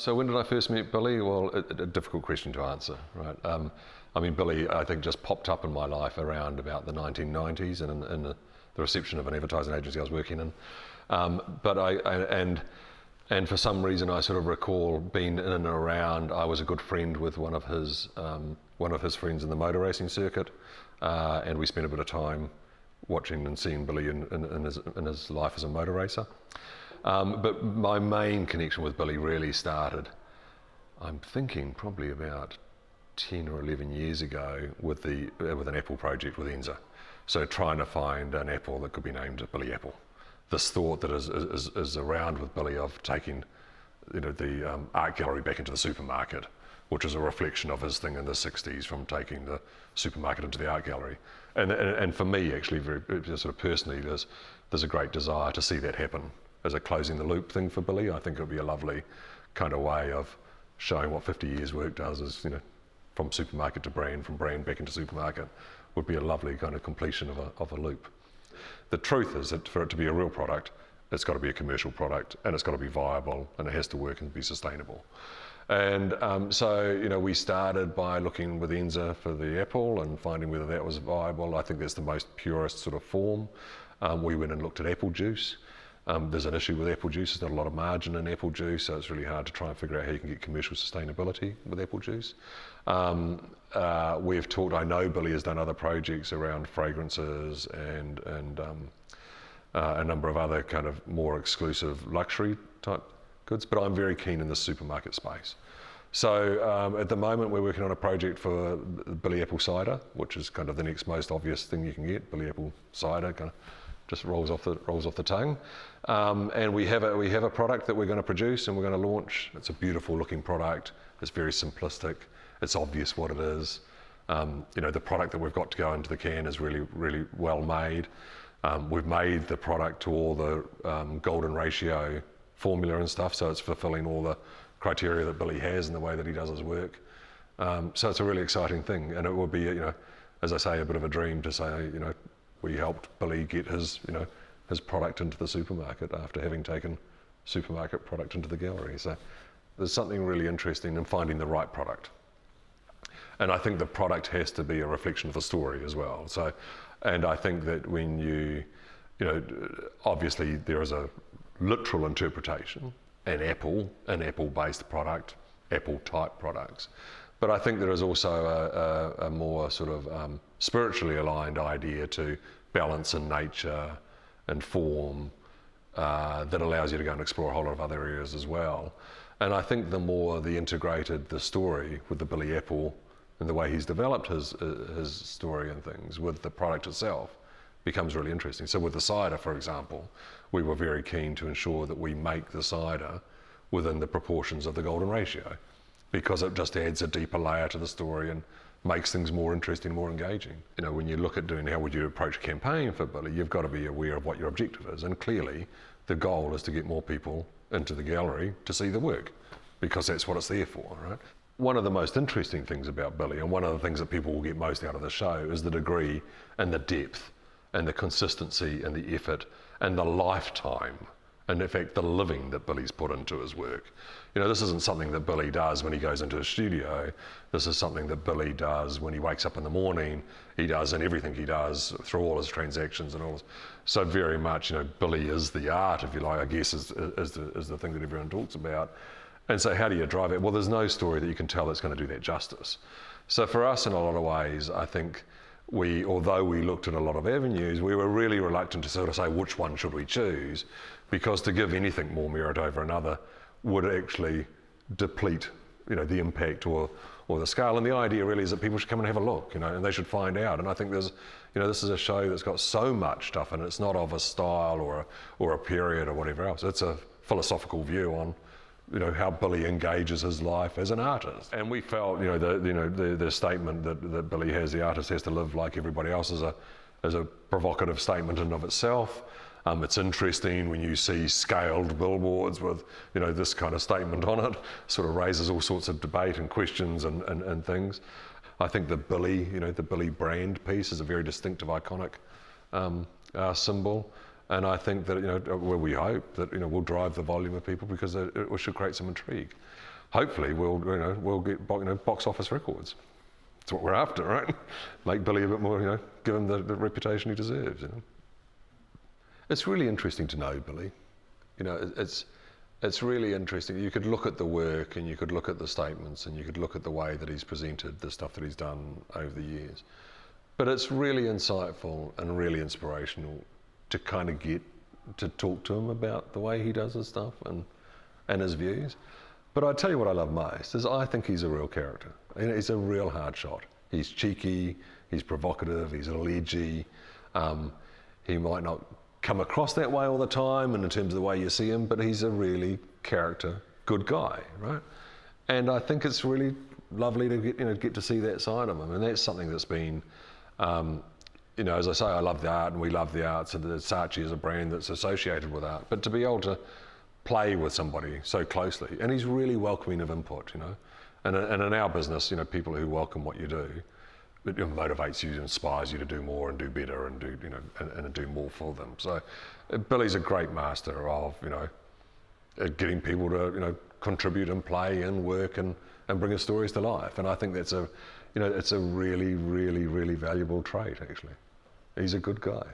So when did I first meet Billy? Well, a difficult question to answer, right? I mean, Billy, I think, just popped up in my life around about the 1990s and in the reception of an advertising agency I was working in. And for some reason, I sort of recall being in and around. I was a good friend with one of his friends in the motor racing circuit, and we spent a bit of time watching and seeing Billy in his life as a motor racer. But my main connection with Billy really started, I'm thinking probably about 10 or 11 years ago with an apple project with Enza. So trying to find an apple that could be named Billy Apple. This thought that is around with Billy of taking, the art gallery back into the supermarket, which is a reflection of his thing in the 60s from taking the supermarket into the art gallery. And for me, actually, very sort of personally, there's a great desire to see that happen as a closing the loop thing for Billy. I think it would be a lovely kind of way of showing what 50 years work does, is, from supermarket to brand, from brand back into supermarket, would be a lovely kind of completion of a loop. The truth is that for it to be a real product, it's got to be a commercial product, and it's got to be viable, and it has to work and be sustainable. And so, we started by looking with Enza for the apple and finding whether that was viable. I think that's the most purest sort of form. We went and looked at apple juice. There's an issue with apple juice. There's not a lot of margin in apple juice, so it's really hard to try and figure out how you can get commercial sustainability with apple juice. I know Billy has done other projects around fragrances and a number of other kind of more exclusive luxury type goods, but I'm very keen in the supermarket space. So at the moment we're working on a project for Billy Apple Cider, which is kind of the next most obvious thing you can get. Billy Apple Cider kind of just rolls off the tongue. And we have a product that we're going to produce and we're going to launch. It's a beautiful looking product. It's very simplistic. It's obvious what it is. The product that we've got to go into the can is really, really well made. We've made the product to all the golden ratio formula and stuff, so it's fulfilling all the criteria that Billy has in the way that he does his work. So it's a really exciting thing, and it will be, as I say, a bit of a dream to say, we helped Billy get his product into the supermarket after having taken supermarket product into the gallery. So there's something really interesting in finding the right product. And I think the product has to be a reflection of the story as well. So, and I think that when obviously there is a literal interpretation, an apple-based product, apple-type products. But I think there is also a more sort of spiritually aligned idea to balance in nature and form that allows you to go and explore a whole lot of other areas as well. And I think the more integrated the story with the Billy Apple and the way he's developed his story and things with the product itself becomes really interesting. So with the cider, for example, we were very keen to ensure that we make the cider within the proportions of the golden ratio, because it just adds a deeper layer to the story and makes things more interesting, more engaging. When you look at doing how would you approach a campaign for Billy, you've got to be aware of what your objective is. And clearly, the goal is to get more people into the gallery to see the work, because that's what it's there for, right? One of the most interesting things about Billy, and one of the things that people will get most out of the show, is the degree and the depth and the consistency and the effort and the lifetime, and in fact the living that Billy's put into his work. This isn't something that Billy does when he goes into a studio. This is something that Billy does when he wakes up in the morning. He does in everything he does through all his transactions and all this. So very much, Billy is the art, if you like, I guess is the thing that everyone talks about. And so how do you drive it? Well, there's no story that you can tell that's going to do that justice. So for us, in a lot of ways, I think although we looked at a lot of avenues, we were really reluctant to sort of say which one should we choose, because to give anything more merit over another would actually deplete, the impact or the scale. And the idea really is that people should come and have a look, and they should find out. And I think there's, this is a show that's got so much stuff, and it's not of a style or a period or whatever else. It's a philosophical view on, how Billy engages his life as an artist. And we felt, the statement that Billy has, the artist has to live like everybody else, is a provocative statement in and of itself. It's interesting when you see scaled billboards with, this kind of statement on it. Sort of raises all sorts of debate and questions and things. I think the Billy brand piece is a very distinctive, iconic symbol. And I think that, well, we hope that, we'll drive the volume of people because it should create some intrigue. Hopefully we'll get, box office records. That's what we're after, right? Make Billy a bit more, give him the reputation he deserves, It's really interesting to know Billy. It's really interesting. You could look at the work and you could look at the statements and you could look at the way that he's presented the stuff that he's done over the years. But it's really insightful and really inspirational to kind of get to talk to him about the way he does his stuff and his views. But I tell you what I love most is I think he's a real character. He's a real hard shot. He's cheeky, he's provocative, he's edgy. He might not come across that way all the time and in terms of the way you see him, but he's a really character, good guy, right? And I think it's really lovely to get to see that side of him. And that's something that's been, as I say, I love the art and we love the arts, and the Saatchi is a brand that's associated with art. But to be able to play with somebody so closely, and he's really welcoming of input, And in our business, people who welcome what you do, it motivates you, inspires you to do more and do better and do, and do more for them. So Billy's a great master of, getting people to, contribute and play and work and bring his stories to life. And I think that's it's a really, really, really valuable trait, actually. He's a good guy.